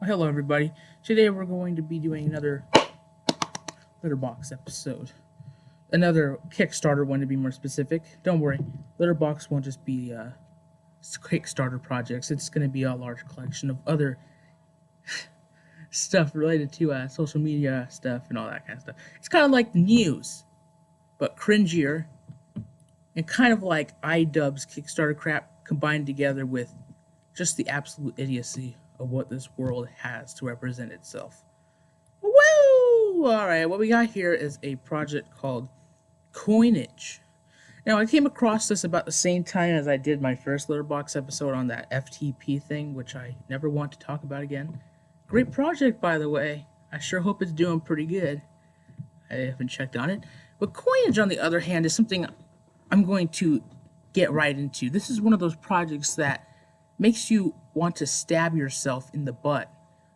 Hello everybody. Today we're going to be doing another Letterbox episode. Another Kickstarter one to be more specific. Don't worry, Letterbox won't just be Kickstarter projects. It's going to be a large collection of other stuff related to social media stuff and all that kind of stuff. It's kind of like the news, but cringier, and kind of like iDubbbz Kickstarter crap combined together with just the absolute idiocy of what this world has to represent itself. Woo! Alright, what we got here is a project called Coinage. Now, I came across this about the same time as I did my first Letterbox episode on that FTP thing, which I never want to talk about again. Great project, by the way. I sure hope it's doing pretty good. I haven't checked on it. But Coinage, on the other hand, is something I'm going to get right into. This is one of those projects that makes you want to stab yourself in the butt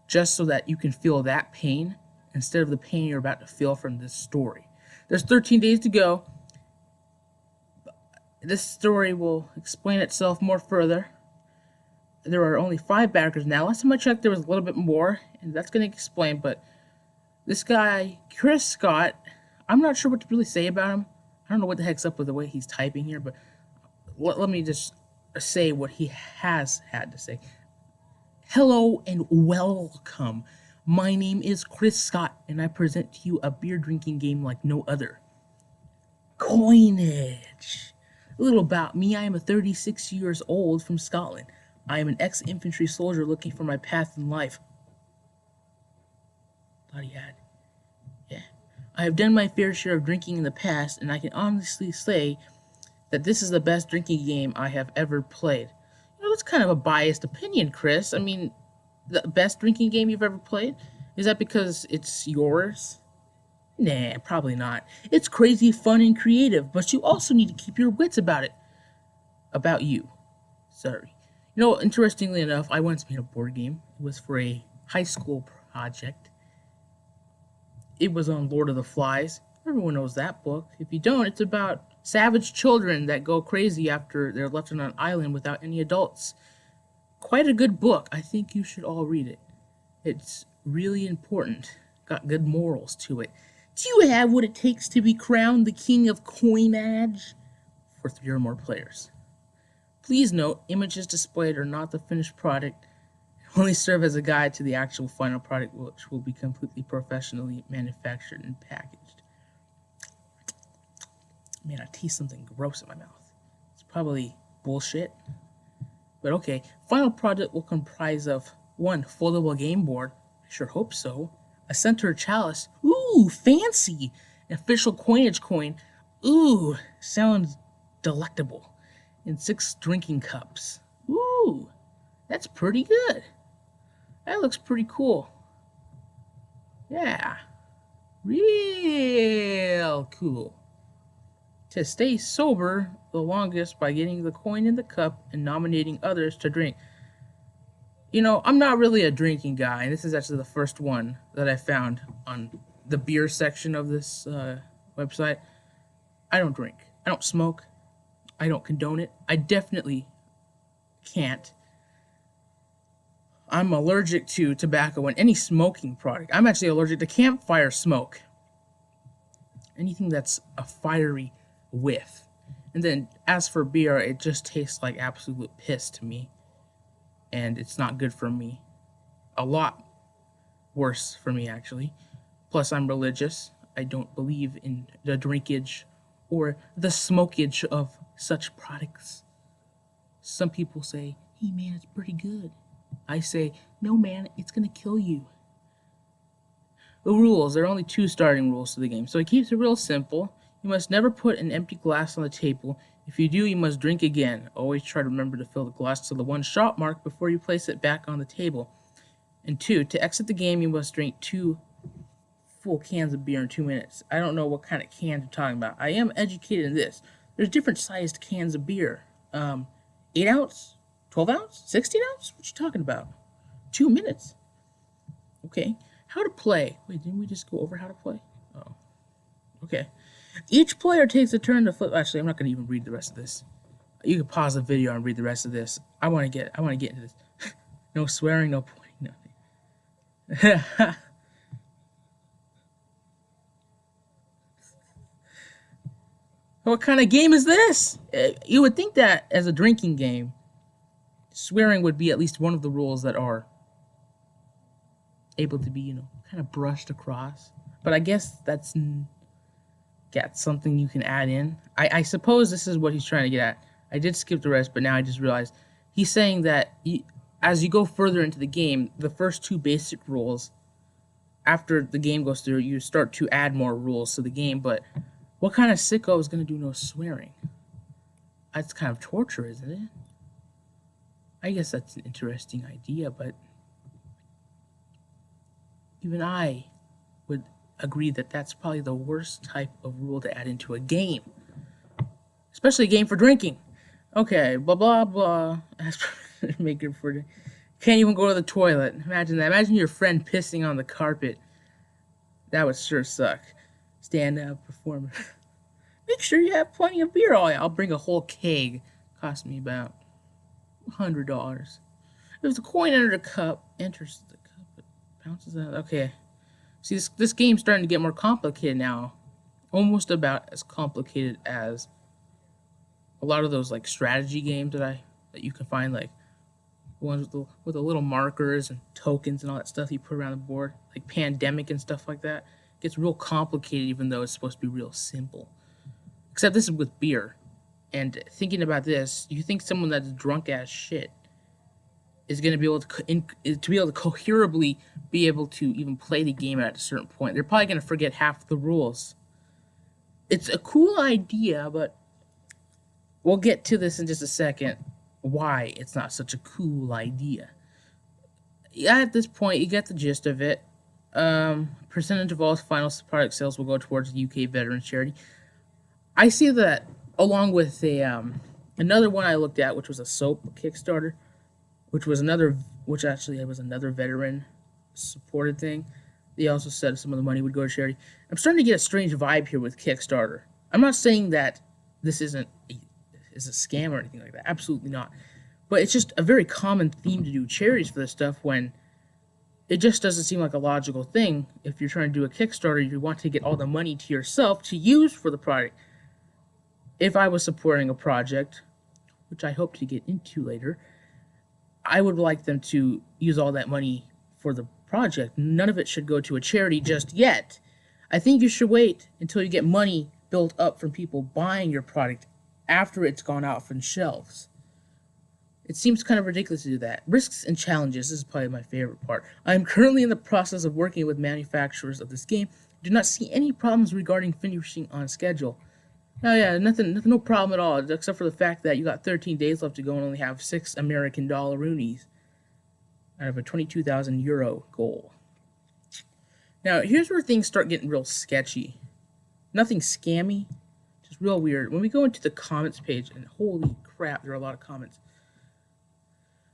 just so that you can feel that pain instead of the pain you're about to feel from this story. There's 13 days to go. This story will explain itself more further. There are only 5 backers now. Last time I checked, there was a little bit more, and that's going to explain, but this guy, Chris Scott, I'm not sure what to really say about him. I don't know what the heck's up with the way he's typing here, but let me just say what he has had to say. Hello and welcome. My name is Chris Scott, and I present to you a beer drinking game like no other. Coinage. A little about me. I am a 36 years old from Scotland. I am an ex-infantry soldier looking for my path in life. Thought he had. Yeah. I have done my fair share of drinking in the past, and I can honestly say that this is the best drinking game I have ever played. You know, that's kind of a biased opinion, Chris. I mean, the best drinking game you've ever played? Is that because it's yours? Nah, probably not. It's crazy, fun, and creative, but you also need to keep your wits about it. About you. Sorry. You know, interestingly enough, I once made a board game. It was for a high school project. It was on Lord of the Flies. Everyone knows that book. If you don't, it's about savage children that go crazy after they're left on an island without any adults. Quite a good book. I think you should all read it. It's really important. Got good morals to it. Do you have what it takes to be crowned the king of Coinage? For 3 or more players. Please note, images displayed are not the finished product. They only serve as a guide to the actual final product, which will be completely professionally manufactured and packaged. Man, I teased something gross in my mouth. It's probably bullshit. But okay, final product will comprise of 1 foldable game board. I sure hope so. A center chalice. Ooh, fancy. An official Coinage coin. Ooh, sounds delectable. And 6 drinking cups. Ooh, that's pretty good. That looks pretty cool. Yeah, real cool. To stay sober the longest by getting the coin in the cup and nominating others to drink. You know, I'm not really a drinking guy, and this is actually the first one that I found on the beer section of this website. I don't drink. I don't smoke. I don't condone it. I definitely can't. I'm allergic to tobacco and any smoking product. I'm actually allergic to campfire smoke. Anything that's a fiery whiff. And then as for beer, it just tastes like absolute piss to me. And it's not good for me. A lot worse for me, actually. Plus, I'm religious. I don't believe in the drinkage or the smokage of such products. Some people say, hey man, it's pretty good. I say, no man, it's gonna kill you. The rules, there are only 2 starting rules to the game, so it keeps it real simple. You must never put an empty glass on the table. If you do, you must drink again. Always try to remember to fill the glass to the 1 shot mark before you place it back on the table. And 2, to exit the game, you must drink 2 full cans of beer in 2 minutes. I don't know what kind of cans you're talking about. I am educated in this. There's different sized cans of beer. 8 ounce, 12 ounce, 16 ounce? What you talking about? 2 minutes. Okay. How to play. Wait, didn't we just go over how to play? Oh. Okay. Each player takes a turn to flip. Actually, I'm not going to even read the rest of this. You can pause the video and read the rest of this. I want to get into this. No swearing, no pointing, nothing. What kind of game is this? You would think that as a drinking game, swearing would be at least one of the rules that are able to be, kind of brushed across. But I guess that's something you can add in. I suppose this is what he's trying to get at. I did skip the rest, but now I just realized he's saying that as you go further into the game, the first two basic rules, after the game goes through, you start to add more rules to the game. But what kind of sicko is going to do no swearing? That's kind of torture, isn't it? I guess that's an interesting idea, but even I would agree that that's probably the worst type of rule to add into a game, especially a game for drinking. Okay, blah blah blah. Make it for can't even go to the toilet. Imagine that. Imagine your friend pissing on the carpet. That would sure suck. Stand up, performer. Make sure you have plenty of beer. Oh yeah, I'll bring a whole keg. Cost me about $100. There's a coin under the cup. Enters the cup. It bounces out. Okay. See, this game's starting to get more complicated now. Almost about as complicated as a lot of those like strategy games that you can find, like ones with the little markers and tokens and all that stuff you put around the board, like Pandemic and stuff like that. It gets real complicated even though it's supposed to be real simple. Except this is with beer. And thinking about this, you think someone that's drunk as shit is going to be able to coherently be able to even play the game at a certain point. They're probably going to forget half the rules. It's a cool idea, but we'll get to this in just a second, why it's not such a cool idea. Yeah, at this point, you get the gist of it. Percentage of all final product sales will go towards the UK Veterans Charity. I see that along with another one I looked at, which was a soap Kickstarter, which actually was another veteran supported thing. They also said some of the money would go to charity. I'm starting to get a strange vibe here with Kickstarter. I'm not saying that this is a scam or anything like that. Absolutely not. But it's just a very common theme to do charities for this stuff when it just doesn't seem like a logical thing. If you're trying to do a Kickstarter, you want to get all the money to yourself to use for the product. If I was supporting a project, which I hope to get into later, I would like them to use all that money for the project. None of it should go to a charity just yet. I think you should wait until you get money built up from people buying your product after it's gone out from shelves. It seems kind of ridiculous to do that. Risks and challenges, this is probably my favorite part. I am currently in the process of working with manufacturers of this game. Do not see any problems regarding finishing on schedule. Oh yeah, nothing, no problem at all, except for the fact that you got 13 days left to go and only have 6 American dollaroonies out of a 22,000 euro goal. Now, here's where things start getting real sketchy. Nothing scammy, just real weird. When we go into the comments page, and holy crap, there are a lot of comments.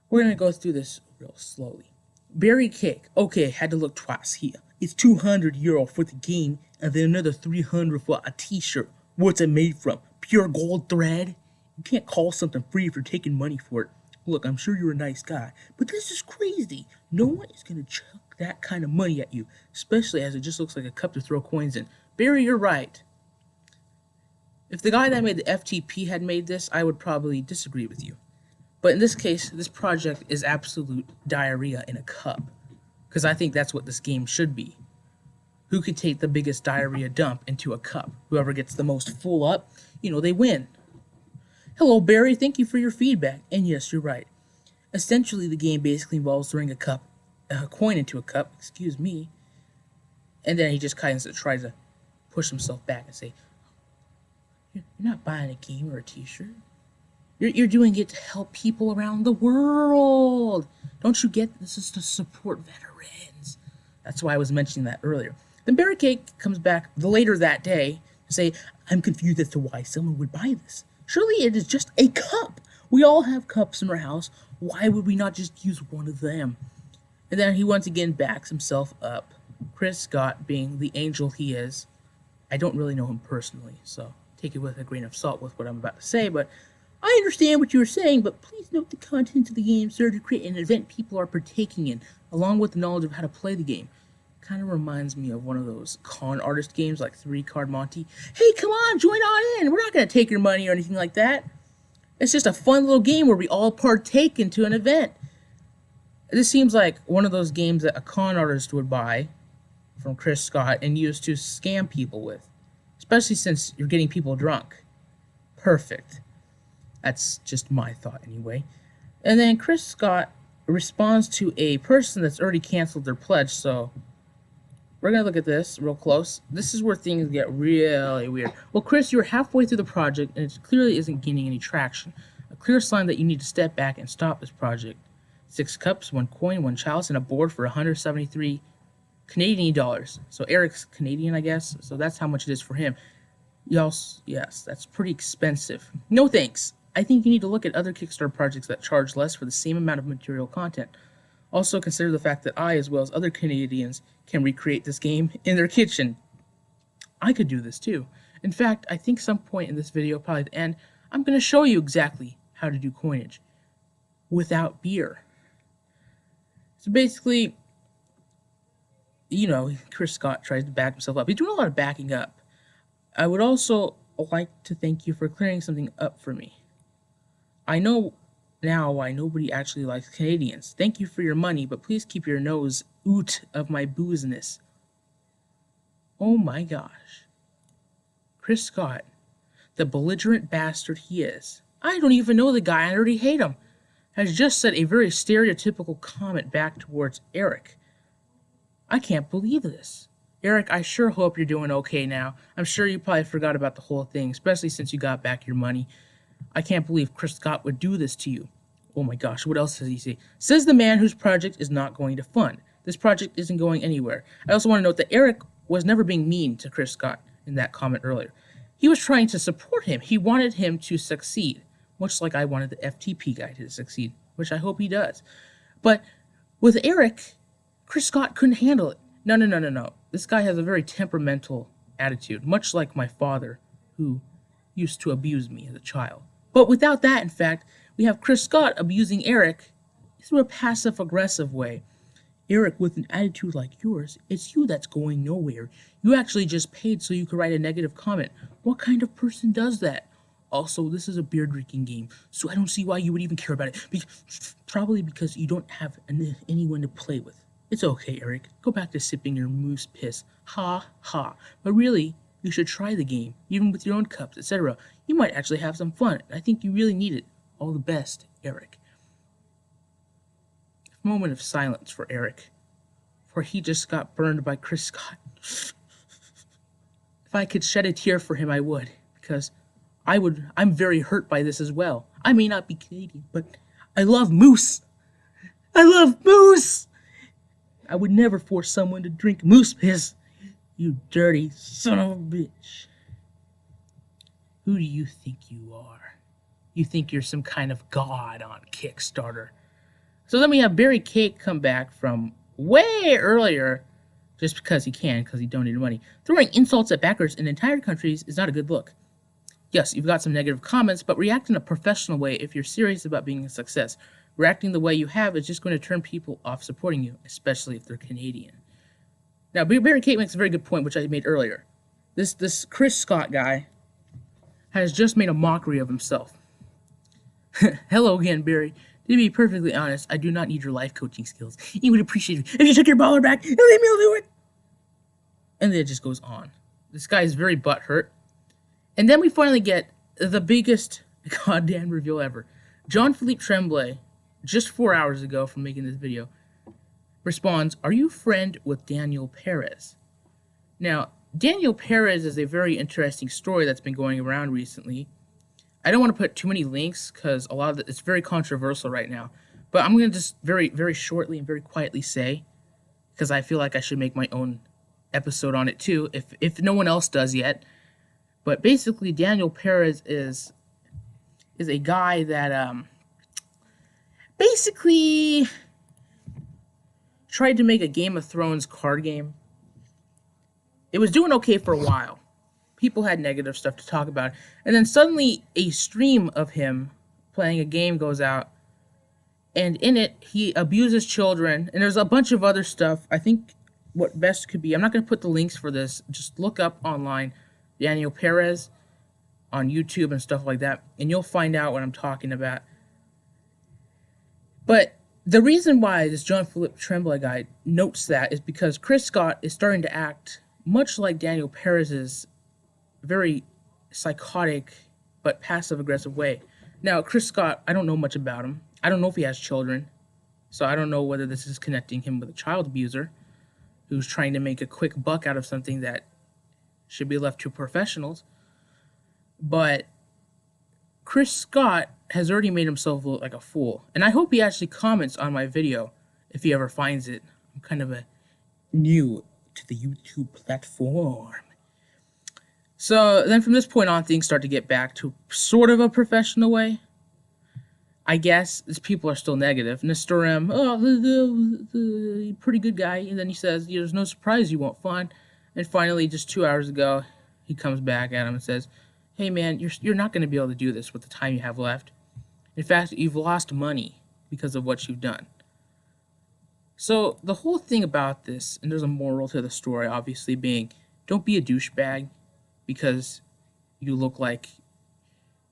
We're going to go through this real slowly. Berry cake. Okay, had to look twice here. It's 200 euro for the game, and then another 300 for a t-shirt. What's it made from? Pure gold thread? You can't call something free if you're taking money for it. Look, I'm sure you're a nice guy, but this is crazy. No one is going to chuck that kind of money at you, especially as it just looks like a cup to throw coins in. Barry, you're right. If the guy that made the FTP had made this, I would probably disagree with you. But in this case, this project is absolute diarrhea in a cup, because I think that's what this game should be. Who can take the biggest diarrhea dump into a cup? Whoever gets the most full up, they win. Hello, Barry. Thank you for your feedback. And yes, you're right. Essentially, the game basically involves throwing a coin into a cup, excuse me, and then he just kind of tries to push himself back and say, you're not buying a game or a t-shirt. You're doing it to help people around the world. Don't you get this is to support veterans? That's why I was mentioning that earlier. Then Barry Cake comes back later that day to say, I'm confused as to why someone would buy this. Surely it is just a cup. We all have cups in our house. Why would we not just use one of them? And then he once again backs himself up. Chris Scott, being the angel he is, I don't really know him personally, so take it with a grain of salt with what I'm about to say, but I understand what you were saying, but please note the contents of the game serve to create an event people are partaking in, along with the knowledge of how to play the game. Kind of reminds me of one of those con artist games like 3-Card Monte. Hey, come on, join on in. We're not going to take your money or anything like that. It's just a fun little game where we all partake into an event. This seems like one of those games that a con artist would buy from Chris Scott and use to scam people with, especially since you're getting people drunk. Perfect. That's just my thought anyway. And then Chris Scott responds to a person that's already canceled their pledge, so we're going to look at this real close. This is where things get really weird. Well, Chris, you're halfway through the project, and it clearly isn't gaining any traction. A clear sign that you need to step back and stop this project. 6 cups, 1 coin, 1 chalice, and a board for 173 Canadian dollars. So Eric's Canadian, I guess. So that's how much it is for him. Yes, that's pretty expensive. No thanks. I think you need to look at other Kickstarter projects that charge less for the same amount of material content. Also consider the fact that I, as well as other Canadians, can recreate this game in their kitchen. I could do this too. In fact, I think some point in this video, probably at the end, I'm going to show you exactly how to do coinage without beer. So basically, you know, Chris Scott tries to back himself up. He's doing a lot of backing up. I would also like to thank you for clearing something up for me. I know now why nobody actually likes Canadians. Thank you for your money, but please keep your nose out of my boozeness. Oh my gosh. Chris Scott, the belligerent bastard he is. I don't even know the guy, I already hate him. Has just said a very stereotypical comment back towards Eric. I can't believe this. Eric, I sure hope you're doing okay now. I'm sure you probably forgot about the whole thing, especially since you got back your money. I can't believe Chris Scott would do this to you. Oh my gosh, what else does he say? Says the man whose project is not going to fund. This project isn't going anywhere. I also want to note that Eric was never being mean to Chris Scott in that comment earlier. He was trying to support him. He wanted him to succeed, much like I wanted the FTP guy to succeed, which I hope he does. But with Eric, Chris Scott couldn't handle it. No. This guy has a very temperamental attitude, much like my father, who used to abuse me as a child. But without that, in fact, we have Chris Scott abusing Eric through a passive-aggressive way. Eric, with an attitude like yours, it's you that's going nowhere. You actually just paid so you could write a negative comment. What kind of person does that? Also, this is a beer-drinking game, so I don't see why you would even care about it. Probably because you don't have anyone to play with. It's okay, Eric. Go back to sipping your moose piss. Ha, ha. But really, you should try the game, even with your own cups, etc. You might actually have some fun. I think you really need it. All the best, Eric. A moment of silence for Eric, for he just got burned by Chris Scott. If I could shed a tear for him, I would, because I'm very hurt by this as well. I may not be Canadian, but I love moose. I love moose! I would never force someone to drink moose piss. You dirty son of a bitch. Who do you think you are? You think you're some kind of god on Kickstarter. So then we have Barry Cake come back from way earlier, just because he can, because he donated money. Throwing insults at backers in entire countries is not a good look. Yes, you've got some negative comments, but react in a professional way if you're serious about being a success. Reacting the way you have is just going to turn people off supporting you, especially if they're Canadian. Now, Barry Cake makes a very good point, which I made earlier. This Chris Scott guy has just made a mockery of himself. Hello again, Barry. To be perfectly honest, I do not need your life coaching skills. You would appreciate it if you took your baller back and let me do it. And then it just goes on. This guy is very butthurt. And then we finally get the biggest goddamn reveal ever. Jean-Philippe Tremblay, just 4 hours ago from making this video, responds, "Are you friend with Daniel Perez?" Now, Daniel Perez is a very interesting story that's been going around recently. I don't want to put too many links because a lot of it's very controversial right now. But I'm going to just very, very shortly and very quietly say, because I feel like I should make my own episode on it too, if no one else does yet. But basically, Daniel Perez is a guy that basically tried to make a Game of Thrones card game. It was doing okay for a while. People had negative stuff to talk about. And then suddenly a stream of him playing a game goes out, and in it he abuses children, and there's a bunch of other stuff. I think what best could be, I'm not going to put the links for this, just look up online Daniel Perez on YouTube and stuff like that, and you'll find out what I'm talking about. But the reason why this John Philip Tremblay guy notes that is because Chris Scott is starting to act much like Daniel Perez's very psychotic but passive-aggressive way. Now, Chris Scott, I don't know much about him. I don't know if he has children, so I don't know whether this is connecting him with a child abuser who's trying to make a quick buck out of something that should be left to professionals. But Chris Scott has already made himself look like a fool, and I hope he actually comments on my video if he ever finds it. I'm kind of new to the YouTube platform. So then from this point on, things start to get back to sort of a professional way. I guess these people are still negative. Mr. M, pretty good guy. And then he says, there's no surprise you won't find. And finally, just 2 hours ago, he comes back at him and says, hey man, you're not going to be able to do this with the time you have left. In fact, you've lost money because of what you've done. So the whole thing about this, and there's a moral to the story, obviously, being don't be a douchebag because you look like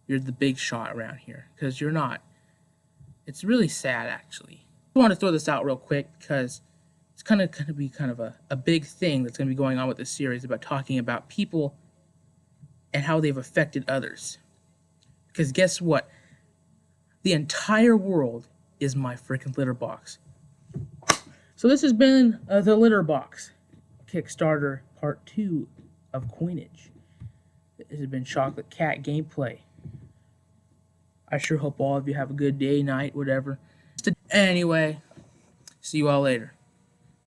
you're the big shot around here, because you're not. It's really sad, actually. I want to throw this out real quick because it's kind of going to be kind of a big thing that's going to be going on with this series about talking about people and how they've affected others. Because guess what? The entire world is my freaking litter box. So this has been the Litter Box Kickstarter Part 2 of Coinage. This has been Chocolate Cat Gameplay. I sure hope all of you have a good day, night, whatever. Anyway, see you all later.